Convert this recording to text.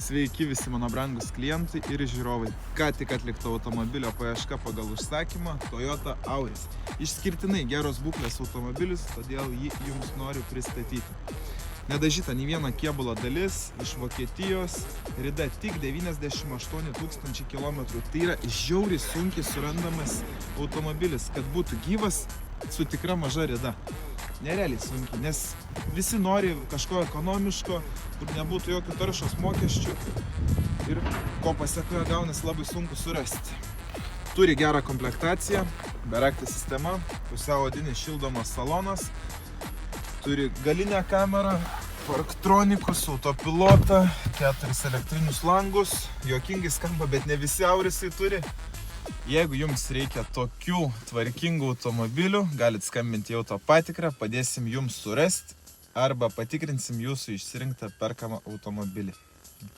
Sveiki visi mano brangus klientai ir žiūrovai. Ką tik atlikta automobilio paieška pagal užsakymą Toyota Auris. Išskirtinai geros būklės automobilis, todėl jį jums noriu pristatyti. Nedažyta nei viena kėbulo dalis, iš Vokietijos, rida tik 98 000 kilometrų. Tai yra žiauriai sunkiai surandamas automobilis, kad būtų gyvas su tikra maža rida. Nerealiai sunkiai, nes visi nori kažko ekonomiško, kur nebūtų jokių taršos mokesčių ir ko pasekoje gaunasi labai sunku surasti. Turi gerą komplektaciją, beraktė sistema, pusiau odinis šildomas salonas, turi galinę kamerą, parktronikus, autopilotą, 4 elektrinius langus, juokingai skamba, bet ne visi Aurisai turi. Jeigu jums reikia tokių tvarkingų automobilių, galite skambinti į autopatikrą, padėsim jums surasti arba patikrinsim jūsų išsirinktą perkamą automobilį.